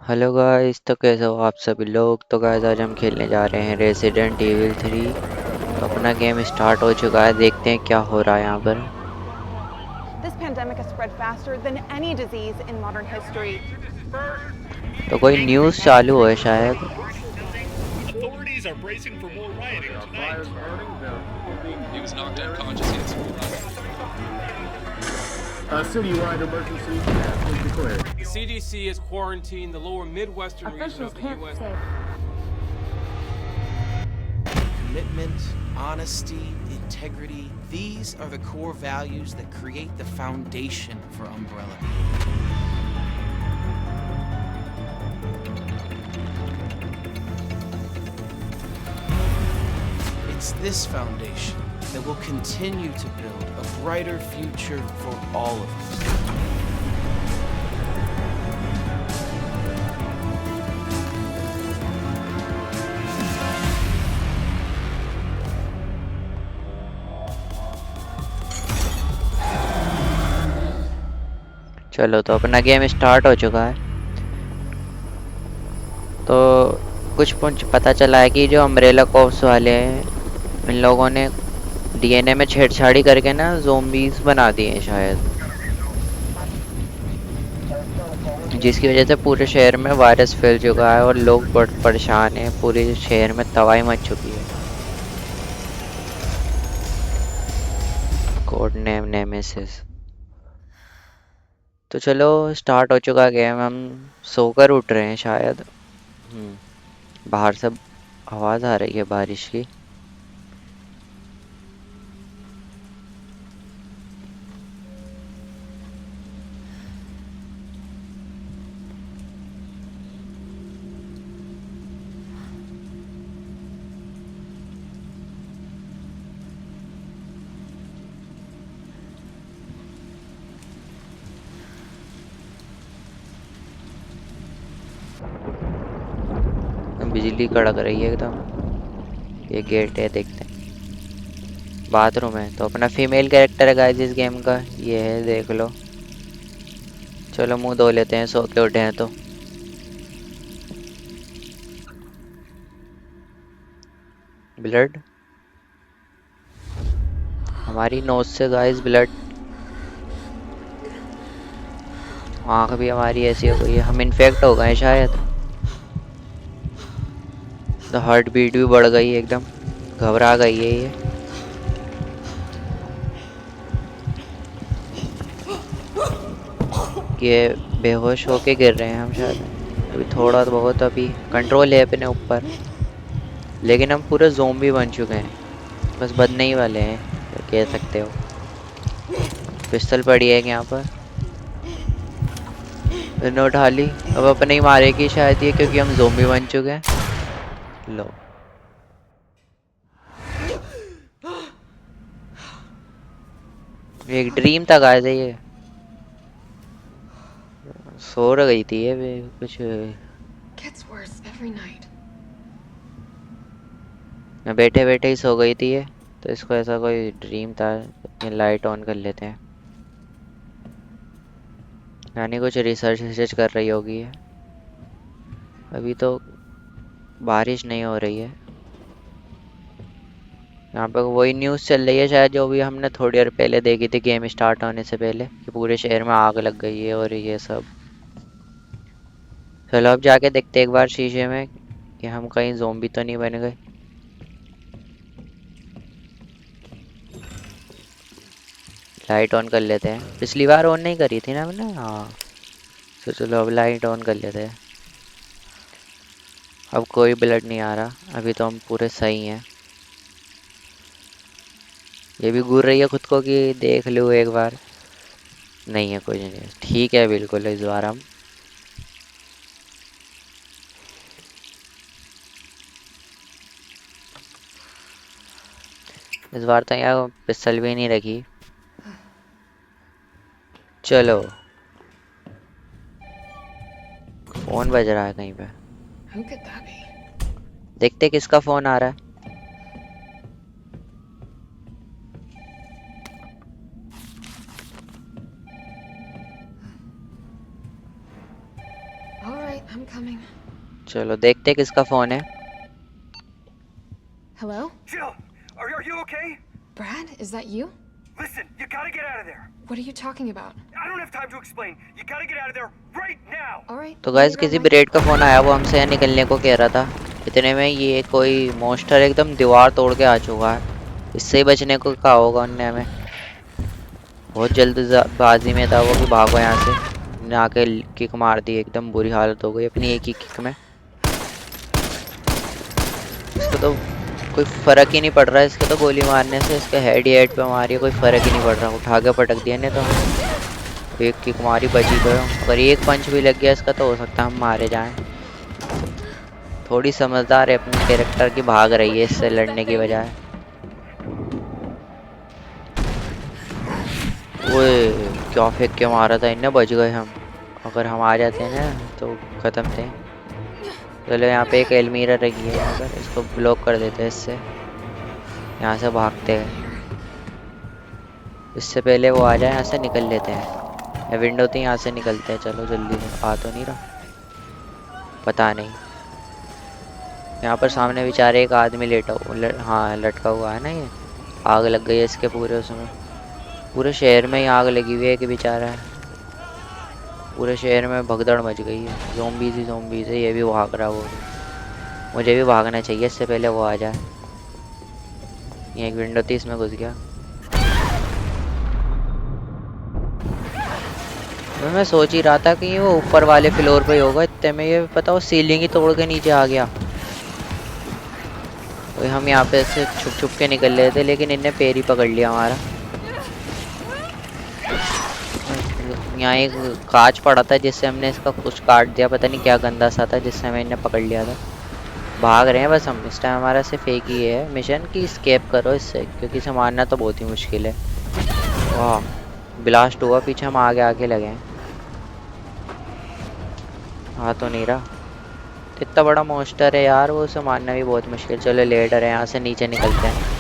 Hello guys, तो कैसे हो आप सभी लोग। तो गाइस आज हम खेलने जा रहे हैं रेसिडेंट एविल 3। तो अपना गेम स्टार्ट हो चुका है, देखते हैं क्या हो रहा है यहाँ पर। This pandemic has spread faster than any disease in modern history. तो कोई न्यूज़ चालू है शायद। Authorities are bracing for more rioting There are tonight. fires burning. There are people being He was knocked buried. unconscious. He had cerebral hemorrhage. A citywide emergency has been declared. The CDC has quarantined the lower Midwestern region Officials of the can't U.S. say. Commitment, honesty, integrity, these are the core values that create the foundation for Umbrella. It's this foundation that will continue to build a brighter future for all of us. चलो, तो अपना game start हो चुका है। तो कुछ पता चला है कि जो अम्ब्रेला कॉर्प्स वाले हैं, इन लोगों ने डीएनए में छेड़छाड़ी करके ना ज़ोंबीज बना दिए हैं शायद, जिसकी वजह से पूरे शहर में वायरस फैल चुका है और लोग बहुत परेशान हैं। पूरे शहर में तबाही मच चुकी है। Code name nemesis. तो चलो, स्टार्ट हो चुका गेम। हम सोकर उठ रहे हैं शायद। बाहर से आवाज़ आ रही है बारिश की। बिजली कड़क रही है एकदम। ये गेट है, देखते हैं। बाथरूम है। तो अपना फीमेल कैरेक्टर है गाइस इस गेम का, ये है, देख लो। चलो मुंह धो लेते हैं, सो के उठे हैं तो। ब्लड, हमारी नोज से गाइस ब्लड। आँख भी हमारी ऐसी हो गई है, हम इन्फेक्ट हो गए हैं शायद। तो हार्ट बीट भी बढ़ गई है एकदम, घबरा गई है ये। ये बेहोश होके गिर रहे हैं हम शायद। अभी थोड़ा तो बहुत अभी कंट्रोल है अपने ऊपर, लेकिन हम पूरे ज़ोंबी बन चुके हैं। बस बनने ही वाले हैं, तो कह सकते हो। पिस्तल पड़ी है यहाँ पर, मैंने उठा ली। अब अपने ही मारेगी शायद ये, क्योंकि हम ज़ोंबी बन चुके हैं। लो, ये एक ड्रीम था गाइस ये। सो रही थी ये कुछ। Gets worse every night. मैं बैठे बैठे ही सो गई थी ये। तो इसको ऐसा कोई ड्रीम था। ये लाइट ऑन कर लेते हैं, यानी कुछ रिसर्च रिसर्च कर रही होगी ये। अभी तो बारिश नहीं हो रही है। यहाँ पे वही न्यूज़ चल रही है शायद, जो भी हमने थोड़ी देर पहले देखी थी गेम स्टार्ट होने से पहले, कि पूरे शहर में आग लग गई है और ये सब। चलो अब जाके देखते हैं एक बार शीशे में, कि हम कहीं ज़ोंबी तो नहीं बन गए। लाइट ऑन कर लेते हैं। पिछली बार ऑन नहीं करी थी ना हमने, हाँ। तो चलो अब लाइट ऑन कर लेते हैं। अब कोई ब्लड नहीं आ रहा, अभी तो हम पूरे सही हैं। ये भी घूर रही है खुद को कि देख लो एक बार। नहीं है, कुछ नहीं है, ठीक है बिल्कुल। इस बार हम इस बार तो यार पिस्तल भी नहीं रखी। चलो, फोन बज रहा है कहीं पे, Who could that be? देखते किसका फोन आ रहा है। All right, I'm coming. चलो देखते किसका फोन है। Hello? Jill, are you okay? Brad, is that you? Listen, you gotta get out of there. What are you talking about? I don't have time to explain. You gotta get out of there right now. All right. तो guys किसी bread का phone आया, वो हमसे यहाँ निकलने को कह रहा था। इतने में ये कोई मॉन्स्टर एकदम दीवार तोड़ के आ चुका है। इससे ही बचने को कहा होगा उनने हमें। बहुत जल्दबाजी में था वो कि भागो यहाँ से। ने आके किक मार दी, एकदम बुरी हालत हो गई अपनी एक ही किक में। इसको तो कोई फर्क ही नहीं पड़ रहा है, इसके तो गोली मारने से इसके हेड ही हेड पे मारी, कोई फर्क ही नहीं पड़ रहा। उठा के पटक दिया ने तो एक किक मारी, बची गए। अगर एक पंच भी लग गया इसका तो हो सकता है हम मारे जाएं। थोड़ी समझदार है अपने कैरेक्टर की, भाग रही है इससे लड़ने की बजाय। ओए क्या फेंक के मारा था इन्हें, बच गए हम। अगर हम आ जाते हैं ना तो ख़त्म थे। चलो यहाँ पे एक एलमीरा रखी है, अगर इसको ब्लॉक कर देते हैं इससे। यहाँ से भागते हैं, इससे पहले वो आ जाए यहाँ से निकल लेते हैं। या विंडो थी, यहाँ से निकलते हैं। चलो जल्दी से। आ तो नहीं रहा, पता नहीं। यहाँ पर सामने बेचारे एक आदमी लेटा हाँ लटका हुआ है ना। ये आग लग गई है इसके पूरे उसमें। पूरे शहर में ही आग लगी हुई है कि बेचारा है। पूरे शहर में भगदड़ मच गई है। ज़ॉम्बीज़ है, ये भी भाग रहा है। वो भी, मुझे भी भागना चाहिए इससे पहले वो आ जाए। ये एक विंडो थी, इसमें घुस गया। मैं सोच ही रहा था कि वो ऊपर वाले फ्लोर पे ही होगा, इतने में ये पता वो सीलिंग ही तोड़ के नीचे आ गया। तो हम यहाँ पे से छुप छुप के निकल रहे थे, लेकिन इनने पैर ही पकड़ लिया हमारा। यहाँ एक कांच पड़ा था जिससे हमने इसका कुछ काट दिया, पता नहीं क्या गंदा सा था जिससे हमें इन्हें पकड़ लिया था। भाग रहे हैं बस हम। इस टाइम हमारा सिर्फ एक ही है मिशन कि स्केप करो इससे, क्योंकि इसे मारना तो बहुत ही मुश्किल है। वाह ब्लास्ट हुआ पीछे, हम आगे आगे लगे हैं। हाँ तो नहीं रहा, इतना बड़ा मॉन्स्टर है यार, वो उसे मारना भी बहुत मुश्किल। चलो लेडर है, यहाँ से नीचे निकलते हैं।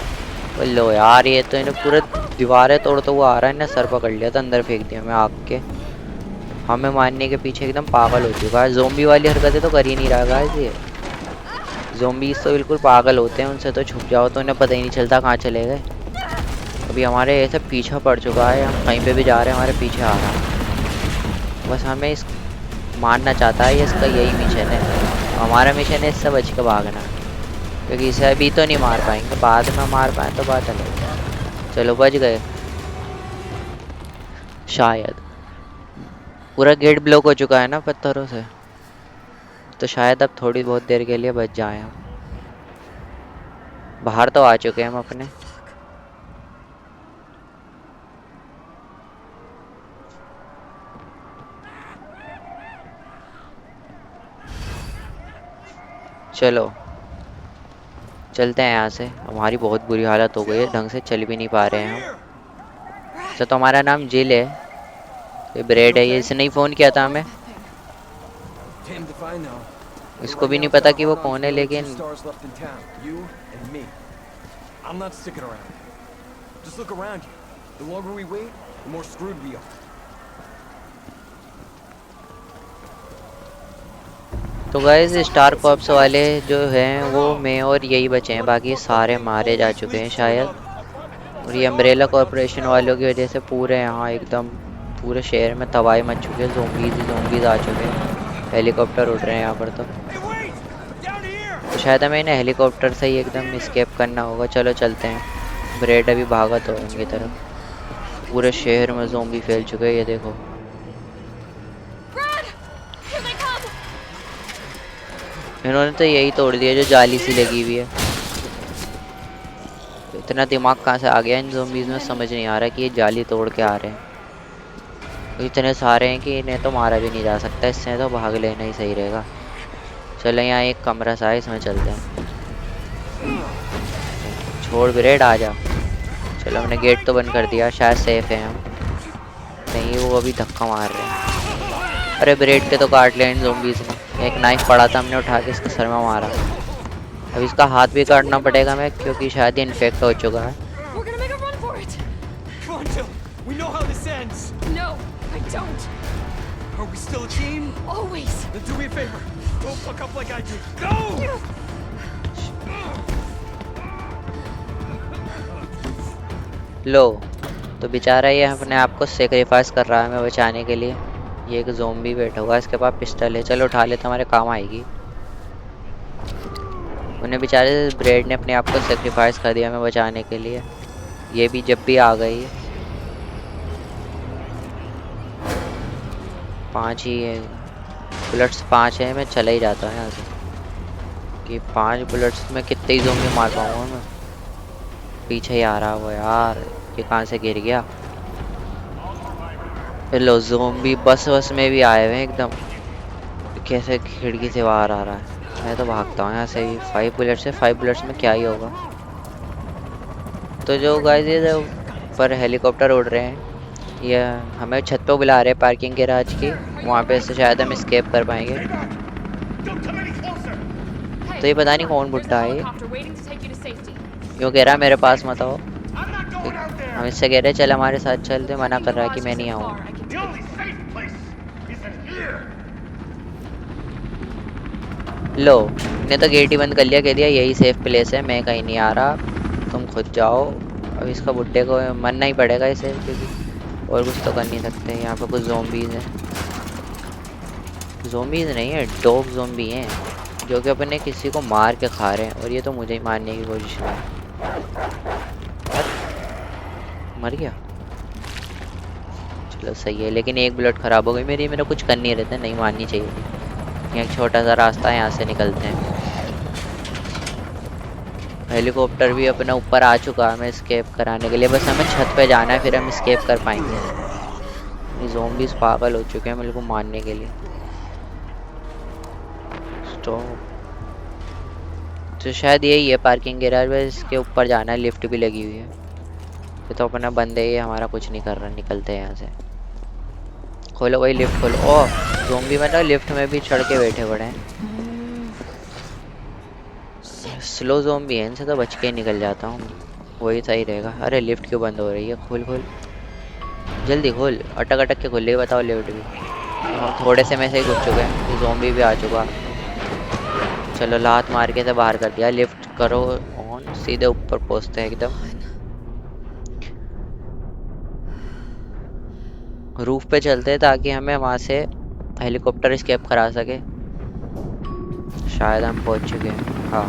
लो यार ये तो इन्हें पूरे दीवारें तोड़ता हुआ आ रहा है। इन्हें सर पकड़ लिया था, अंदर फेंक दिया मैं आग के। हमें मारने के पीछे एकदम पागल हो चुका है। ज़ोंबी वाली हरकतें तो कर ही नहीं रहा गाइस ये। ज़ोंबीज़ तो बिल्कुल पागल होते हैं, उनसे तो छुप जाओ तो उन्हें पता ही नहीं चलता कहाँ चले गए। अभी हमारे ऐसे पीछा पड़ चुका है, हम कहीं पे भी जा रहे हैं हमारे पीछे आ रहा है। बस हमें इस मारना चाहता है, इसका यही मिशन है। हमारा मिशन है इससे बच के भागना, क्योंकि इसे अभी तो नहीं मार पाएंगे, बाद में मार पाए तो बात अलग। चलो बच गए शायद। पूरा गेट ब्लॉक हो चुका है ना पत्थरों से, तो शायद अब थोड़ी बहुत देर के लिए बच जाए हम। बाहर तो आ चुके हैं हम अपने। चलो चलते हैं यहाँ से। हमारी बहुत बुरी हालत हो गई है, ढंग से चल भी नहीं पा रहे हैं हम। तो हमारा नाम जिल है, ये ब्रेड है, ये इसने ही फ़ोन किया था हमें। इसको भी नहीं पता कि वो कौन है, लेकिन I'm not sticking around. Just look around you. The longer we wait, the more screwed we are. तो गाइस स्टार कॉर्प्स वाले जो हैं वो मैं और यही बचे हैं, बाकी सारे मारे जा चुके हैं शायद। और ये अम्ब्रेला कॉर्पोरेशन वालों की वजह से पूरे यहाँ एकदम पूरे शहर में तबाही मच चुकी है। ज़ॉम्बीज़ आ चुके हैं, हेलीकॉप्टर उड़ रहे हैं यहाँ पर। तो शायद हमें इन्हें हेलीकॉप्टर से ही एकदम स्केप करना होगा। चलो चलते हैं। ब्रेड अभी भागा तो इनकी तरफ। पूरे शहर में ज़ॉम्बी फैल चुके हैं, ये देखो। इन्होंने तो यही तोड़ दिया जो जाली सी लगी हुई है। इतना दिमाग कहाँ से आ गया इन ज़ॉम्बीज़ में, समझ नहीं आ रहा कि ये जाली तोड़ के आ रहे हैं। इतने सारे हैं कि इन्हें तो मारा भी नहीं जा सकता, इससे तो भाग लेना ही सही रहेगा। चलो यहाँ एक कमरा सा है, इसमें चलते हैं। छोड़ ब्रेड आ जा। चलो हमने गेट तो बंद कर दिया, शायद सेफ है हम। नहीं वो अभी धक्का मार रहे हैं। अरे ब्रेड के तो काट लिया इन ज़ॉम्बीज़ ने। एक नाइफ पड़ा था, हमने उठा के इसके सर में मारा। अब इसका हाथ भी काटना पड़ेगा मैं, क्योंकि शायद इन्फेक्ट हो चुका है। No, I don't. Are we still a team? Always. Then do me a favor. Go fuck up like I do. Go! लो, तो बेचारा ये अपने आप को सेक्रीफाइस कर रहा है हमें बचाने के लिए। ये एक ज़ोंबी बैठा हुआ है, इसके पास पिस्टल है। चलो उठा लेते, हमारे काम आएगी। उन्हें बेचारे ब्रेड ने अपने आप को सेक्रीफाइस कर दिया हमें बचाने के लिए। ये भी जब भी आ गई। 5 ही है, बुलेट्स 5 है। मैं चला ही जाता हूँ यहाँ से कि 5 बुलेट्स में कितने ही ज़ोंबी मार पाऊँगा मैं। पीछे ही आ रहा वो यार, ये कहाँ से गिर गया। लो, ज़ोंबी बस में भी आए हुए हैं एकदम। कैसे खिड़की से बाहर आ रहा है। मैं तो भागता हूँ यहाँ से ही। 5 बुलेट्स है, 5 बुलेट्स में क्या ही होगा। तो जो गाइस ये ऊपर हेलीकॉप्टर उड़ रहे हैं, ये हमें छत पे बुला रहे हैं पार्किंग गैराज की। वहाँ पे से शायद हम एस्केप कर पाएंगे। तो ये पता नहीं कौन बुड्ढा है, क्यों कह रहा है मेरे पास मत आओ। हम इससे कह रहे चल हमारे साथ चल, तो मना कर रहा है कि मैं नहीं आऊँ। लो, ने तो गेट ही बंद कर लिया, कह दिया यही सेफ प्लेस है, मैं कहीं नहीं आ रहा, तुम खुद जाओ। अब इसका बुड्ढे को मरना ही पड़ेगा इसे, क्योंकि और कुछ तो कर नहीं सकते। यहाँ पे कुछ ज़ोंबीज़ हैं। ज़ोंबीज़ नहीं है, डॉग ज़ोंबी हैं, जो कि अपने किसी को मार के खा रहे हैं। और ये तो मुझे ही मारने की कोशिश में है। मर गया, चलो सही है। लेकिन एक बुलेट ख़राब हो गई मेरी। मेरा कुछ कर नहीं रहता, नहीं मारनी चाहिए थी। यहाँ एक छोटा सा रास्ता है, यहाँ से निकलते हैं। हेलीकॉप्टर भी अपना ऊपर आ चुका है हमें एस्केप कराने के लिए। बस हमें छत पे जाना है, फिर हम एस्केप कर पाएंगे। ये ज़ोंबीज़ पागल हो चुके हैं मेरे को मारने के लिए। तो शायद यही है पार्किंग गैराज में, इसके ऊपर जाना है। लिफ्ट भी लगी हुई है। ये तो अपना बंदे ही हमारा कुछ नहीं कर रहा। निकलते हैं यहाँ से। खोलो वही लिफ्ट खोलो। ओह, ज़ोंबी मतलब लिफ्ट में भी चढ़ के बैठे पड़े हैं। स्लो ज़ोंबी है, इनसे तो बच के निकल जाता हूँ, वही सही रहेगा। अरे लिफ्ट क्यों बंद हो रही है? खोल खोल, जल्दी खोल। अटक अटक के खोल, बताओ लिफ्ट भी। हम थोड़े से में से ही घुस चुके हैं। ज़ोंबी भी आ चुका। चलो लात मार के से बाहर कर दिया। लिफ्ट करो ऑन, सीधे ऊपर पहुँचते हैं एकदम। रूफ पे चलते हैं ताकि हमें वहाँ से हेलीकॉप्टर एस्केप करा सके। शायद हम पहुँच चुके हैं। हाँ,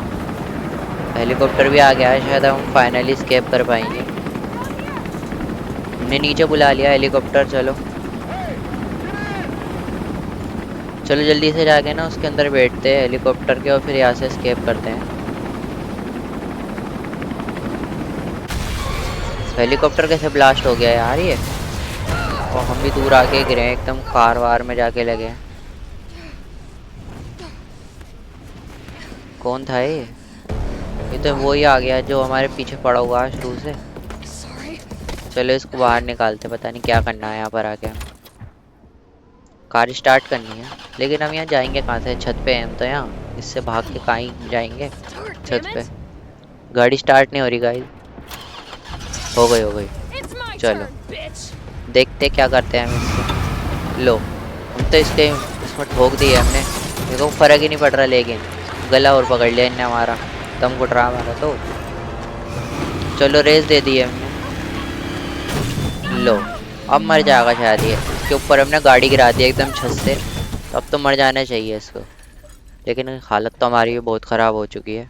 हेलीकॉप्टर भी आ गया है। शायद हम फाइनली एस्केप कर पाएंगे। हमने नीचे बुला लिया हेलीकॉप्टर। चलो चलो जल्दी से जाके ना उसके अंदर बैठते हैं हेलीकॉप्टर के, और फिर यहाँ से एस्केप करते हैं। हेलीकॉप्टर कैसे ब्लास्ट हो गया यार ये। और हम भी दूर आके गिरे हैं, एकदम कार वार में जाके लगे। कौन था ये? ये तो वही आ गया जो हमारे पीछे पड़ा हुआ है शुरू से। चलो इसको बाहर निकालते। पता नहीं क्या करना है यहाँ पर आके। कार स्टार्ट करनी है, लेकिन हम यहाँ जाएंगे कहाँ से? छत पे हैं हम तो। यहाँ इससे भाग के कहीं जाएंगे? छत पे गाड़ी स्टार्ट नहीं हो रही गाइस। हो गई हो गई। चलो देखते क्या करते हैं हम इससे। लो, हम तो इसमें ठोक दिए हमने। देखो फ़र्क ही नहीं पड़ रहा, लेकिन गला और पकड़ लिया इनने हमारा। दम घुट रहा हमारा तो। चलो रेस दे दी हमने। लो, अब मर जाएगा शायद ये। इसके ऊपर हमने गाड़ी गिरा दी एकदम छत से, तो अब तो मर जाना चाहिए इसको। लेकिन हालत तो हमारी भी बहुत ख़राब हो चुकी है।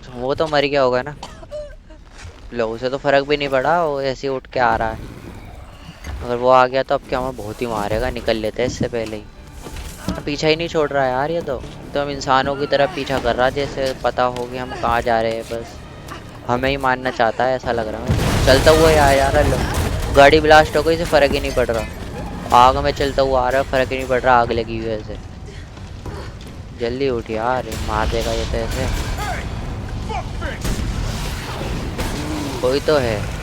तो वो तो मर गया होगा ना। लो, उसे तो फ़र्क भी नहीं पड़ा, वो ऐसे ही उठ के आ रहा है। अगर वो आ गया तो अब क्या हमें बहुत ही मारेगा। निकल लेते हैं इससे पहले ही। पीछा ही नहीं छोड़ रहा है यार ये तो। हम इंसानों की तरह पीछा कर रहा है, जैसे पता हो कि हम कहाँ जा रहे हैं। बस हमें ही मारना चाहता है ऐसा लग रहा है। चलता हुआ यार लो, गाड़ी ब्लास्ट हो गई, इसे फ़र्क ही नहीं पड़ रहा। आग में चलता हुआ आ रहा है, फ़र्क ही नहीं पड़ रहा। आग लगी हुई है ऐसे। जल्दी उठ यार, मार देगा ये तो ऐसे। कोई तो है।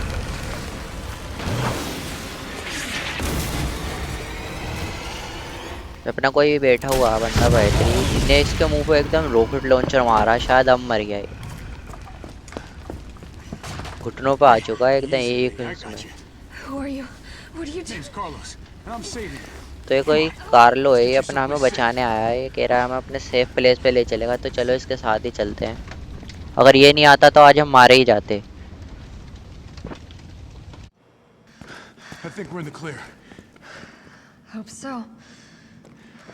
अपना कोई बैठा हुआ बंदा बेहतरीन ने इसके मुंह पे एकदम रॉकेट लॉन्चर मारा। शायद अब मर गया ये। घुटनों पे आ चुका है एकदम एक इसमें। Who are you? What do you do? Name's Carlos. and I'm saving you. तो ये कोई कार्लो है, ये अपना हमें बचाने आया है। ये कह रहा है हमें अपने सेफ प्लेस पे ले चलेगा, तो चलो इसके साथ ही चलते हैं। अगर ये नहीं आता तो आज हम मारे ही जाते। I think we're in the clear. Hope so.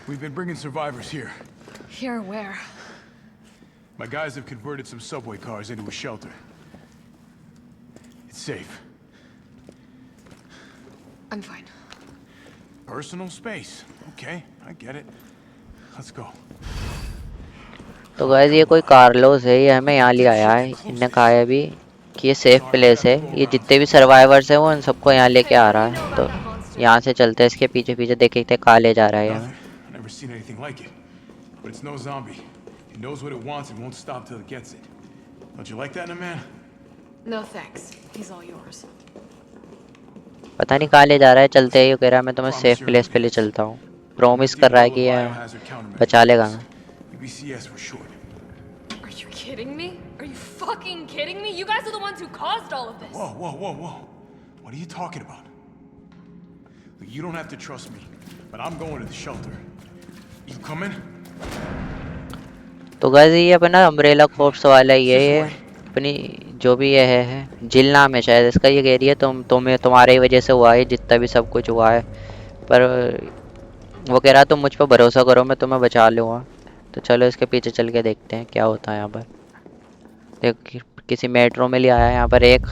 We've been bringing survivors here. Here, where? My guys have converted some subway cars into a shelter. It's safe. I'm fine. Personal space. Okay, I get it. Let's go. तो guys ये कोई Carlos है, ये हमें यहाँ ले आया है। इनने कहा है अभी कि ये सेफ प्लेस है, ये जितने भी सर्वाइवर्स हैं वो उन सबको यहाँ लेके आ रहा है। तो यहाँ से चलते हैं, इसके पीछे पीछे देखते कहाँ ले जा रहा है हमें। I've never seen anything like it. But it's no zombie. It knows what it wants and won't stop till it gets it. Don't you like that in a man? No thanks. He's all yours. पता नहीं कहाँ ले जा रहा है, चलते ही। वो कह रहा है मैं तुम्हें सेफ प्लेस पे ले चलता हूँ। प्रॉमिस कर रहा है कि ये बचा लेगा हमें। UBCS for short. Are you kidding me? Are you fucking kidding me? You guys are the ones who caused all of this. Whoa, whoa, whoa, whoa. What are you talking about? Look, you don't have to trust me, but I'm going to the shelter. You coming? तो guys ये अपना umbrella corpse वाला ही है, ये अपनी जो भी ये है जिल नाम है शायद इसका। ये कह रही है तुम्हारे ही वजह से हुआ है जितना भी सब कुछ हुआ है। पर वो कह रहा तुम मुझ पर भरोसा करो, मैं तुम्हें बचा लूँगा। तो चलो इसके पीछे चल के देखते हैं क्या होता है यहाँ पर। देख किसी मेट्रो में ले आया है, यहाँ पर एक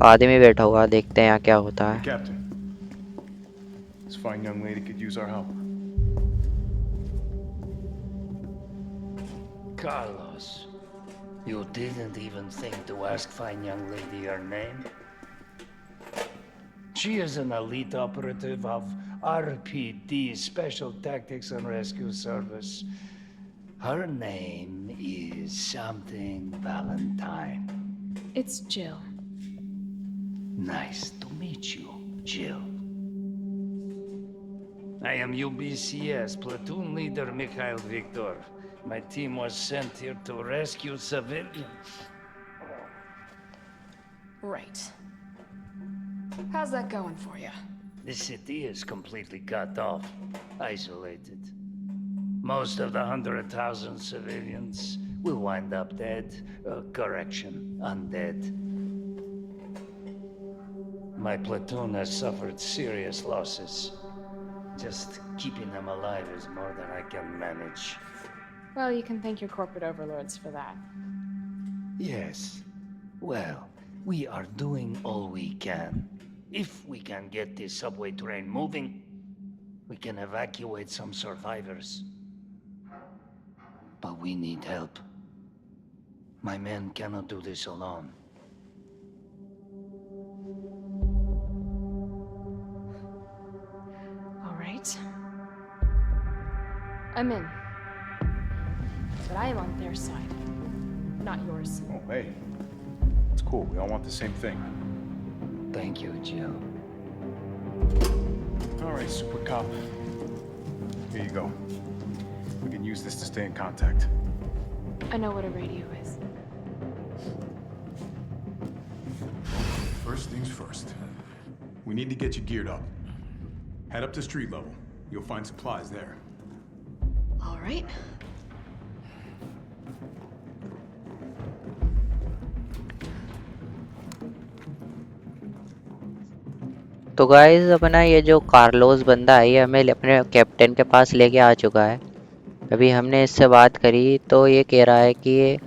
आदमी बैठा हुआ, देखते हैं यहाँ क्या होता है। Captain, this fine young lady could use our help. Carlos, you didn't even think to ask fine young lady her name? She is an elite operative of RPD, Special Tactics and Rescue Service. Her name is something Valentine. It's Jill. Nice to meet you, Jill. I am UBCS Platoon Leader Mikhail Viktor. My team was sent here to rescue civilians. Right. How's that going for you? The city is completely cut off, isolated. Most of the 100,000 civilians will wind up dead. Correction, undead. My platoon has suffered serious losses. Just keeping them alive is more than I can manage. Well, you can thank your corporate overlords for that. Yes. Well, we are doing all we can. If we can get this subway train moving, we can evacuate some survivors. But we need help. My men cannot do this alone. All right. I'm in. But I am on their side, not yours. Oh, hey. It's cool. We all want the same thing. Thank you, Jill. All right, Super Cop. Here you go. We can use this to stay in contact. I know what a radio is. First things first. We need to get you geared up. Head up to street level. You'll find supplies there. All right. तो guys अपना ये जो Carlos बंदा है ये हमें अपने captain के पास लेके आ चुका है। अभी हमने इससे बात करी तो ये कह रहा है कि ये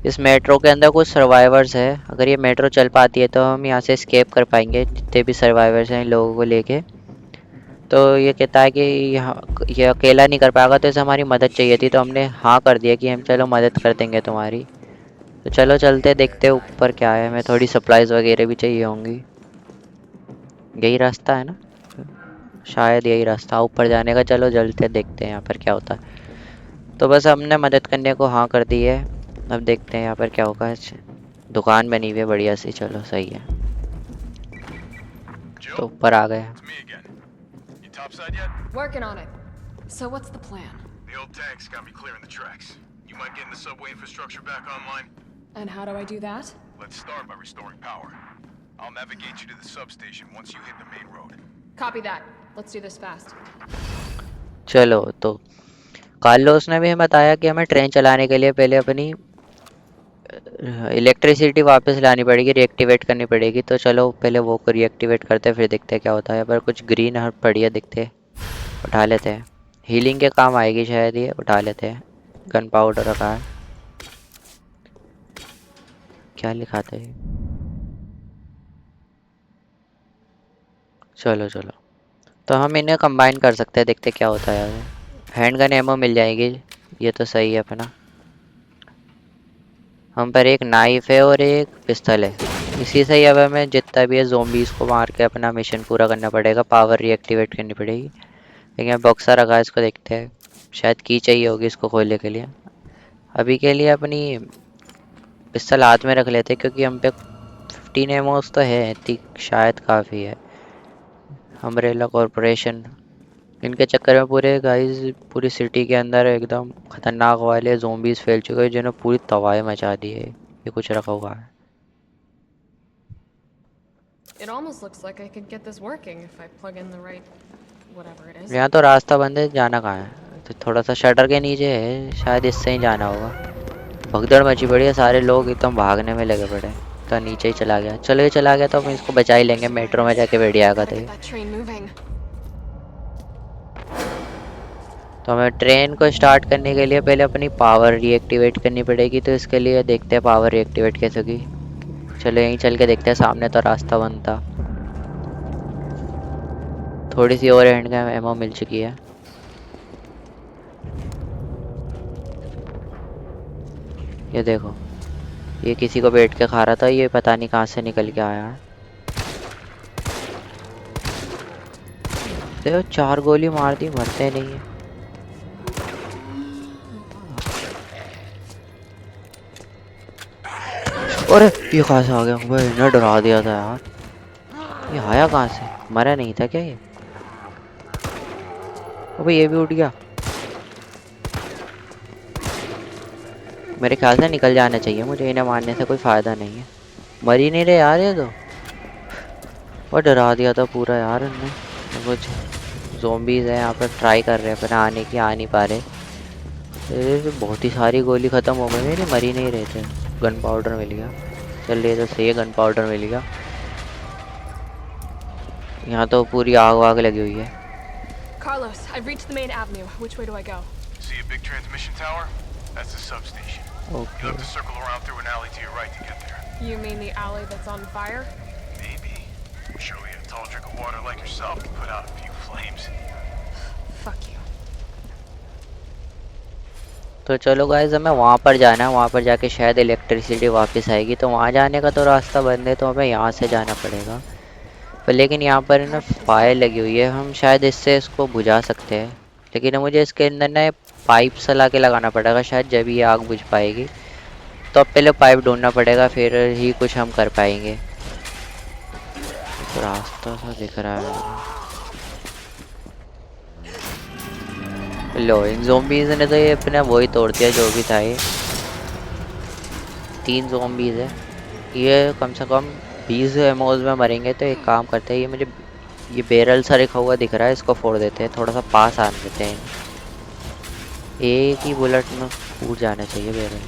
इस मेट्रो के अंदर कुछ सर्वाइवर्स है। अगर ये मेट्रो चल पाती है तो हम यहाँ से एस्केप कर पाएंगे, जितने भी सर्वाइवर्स हैं इन लोगों को लेके। तो ये कहता है कि ये अकेला नहीं कर पाएगा, तो इसे हमारी मदद चाहिए थी। तो हमने हाँ कर दिया कि हम चलो मदद कर देंगे तुम्हारी। तो चलो चलते देखते ऊपर क्या है, हमें थोड़ी सप्लाईज वगैरह भी चाहिए होंगी। यही रास्ता है ना, शायद यही रास्ता ऊपर जाने का। चलो चलते देखते हैं यहाँ पर क्या होता है। तो बस हमने मदद करने को हाँ कर दी है, अब देखते हैं यहाँ पर क्या होगा। दुकान बनी हुई है बढ़िया सी, चलो सही है। तो ऊपर आ गए। Topside yet? Working on it. So what's the plan? The old tanks got me clearing the tracks. You mind getting the subway infrastructure back online? And how do I do that? Let's start by restoring power. I'll navigate you to the substation once you hit the main road. Copy that. Let's do this fast. चलो तो Carlos ने भी हमें बताया कि हमें train चलाने के लिए पहले अपनी इलेक्ट्रिसिटी वापस लानी पड़ेगी, रीएक्टिवेट करनी पड़ेगी। तो चलो पहले वो को रीएक्टिवेट करते हैं, फिर देखते हैं क्या होता है। पर कुछ ग्रीन हर्ब पड़ी है दिखते, उठा लेते हैं। हीलिंग के काम आएगी शायद ये, उठा लेते हैं। गन पाउडर रखा है, क्या लिखा था ये? चलो चलो, तो हम इन्हें कंबाइन कर सकते हैं, देखते क्या होता है। हैंड गन एमो मिल जाएगी, ये तो सही है अपना। हम पर एक नाइफ है और एक पिस्तल है, इसी से ही अब हमें जितना भी है ज़ोंबीज़ को मार के अपना मिशन पूरा करना पड़ेगा। पावर रीएक्टिवेट करनी पड़ेगी। लेकिन बॉक्सर रखा है, इसको देखते हैं, शायद की चाहिए होगी इसको खोलने के लिए। अभी के लिए अपनी पिस्तल हाथ में रख लेते हैं, क्योंकि हम पे 15 एमोस तो है, इतनी शायद काफ़ी है। अम्ब्रेला कॉरपोरेशन, इनके चक्कर में पूरे गाइस पूरी सिटी के अंदर एकदम खतरनाक वाले ज़ोंबीज़ फैल चुके हैं, जिन्होंने पूरी तबाही मचा दी है। ये कुछ रखा हुआ है। It almost looks like I could get this working if I plug in the right whatever it is. यहाँ तो रास्ता बंद है, जाना कहाँ है? तो थोड़ा सा शटर के नीचे है, शायद इससे ही जाना होगा। भगदड़ मची पड़ी है, सारे लोग एकदम भागने में लगे पड़े। तो नीचे ही चला गया, चलो ये चला गया तो हम इसको बचा ही लेंगे, मेट्रो में जाके बैठ जाएगा। Get that train moving. तो हमें ट्रेन को स्टार्ट करने के लिए पहले अपनी पावर रीएक्टिवेट करनी पड़ेगी। तो इसके लिए देखते हैं पावर रीएक्टिवेट कैसे होगी। चलो यहीं चल के देखते हैं, सामने तो रास्ता बंद था। थोड़ी सी और हैंड गन एमो मिल चुकी है। ये देखो, ये किसी को बैठ के खा रहा था, ये पता नहीं कहाँ से निकल के आया है। देखो 4 गोली मार दी, मरते नहीं है। अरे ये कहाँ से आ गया भाई, इन्हें डरा दिया था यार। ये आया कहाँ से? मरा नहीं था क्या ये? अबे ये भी उठ गया। मेरे ख्याल से निकल जाना चाहिए मुझे, इन्हें मारने से कोई फ़ायदा नहीं है। मर ही नहीं रहे यार ये तो, और डरा दिया था पूरा यार इनने। कुछ ज़ोंबीज़ है यहाँ पर, ट्राई कर रहे हैं पर आने की, आ नहीं पा रहे। बहुत ही सारी गोली ख़त्म हो गई मेरी, मर ही नहीं रहे थे। गन पाउडर मिल गया, चल रही तो सही है, गन पाउडर मिल गया। यहाँ तो पूरी आग वाग लगी हुई है। Carlos, I've reached the main avenue. Which way do I go? See a big transmission tower? That's the substation. Okay. You'll have to circle around through an alley to your right to get there. You mean the alley that's on fire? Maybe. Surely a tall drink of water like yourself can put out a few flames. Fuck you. तो चलो guys, हमें वहाँ पर जाना है। वहाँ पर जाके शायद इलेक्ट्रिसिटी वापस आएगी, तो वहाँ जाने का तो रास्ता बंद है, तो हमें यहाँ से जाना पड़ेगा। पर लेकिन यहाँ पर ना फायर लगी हुई है, हम शायद इससे इसको बुझा सकते हैं। लेकिन मुझे इसके अंदर ना पाइप सा ला के लगाना पड़ेगा, शायद जब ये आग बुझ पाएगी। तो अब पहले पाइप ढूंढना पड़ेगा, फिर ही कुछ हम कर पाएंगे। तो रास्ता सा दिख रहा है। लो, इन ज़ोंबीज़ ने तो ये अपना वही तोड़ दिया जो भी था। ये 3 ज़ोंबीज़ है, ये कम से कम 20 एमोज में मरेंगे। तो एक काम करते हैं, ये मुझे ये बैरल सा रखा हुआ दिख रहा है, इसको फोड़ देते हैं। थोड़ा सा पास आने देते हैं, एक ही बुलेट में फूट जाना चाहिए बैरल।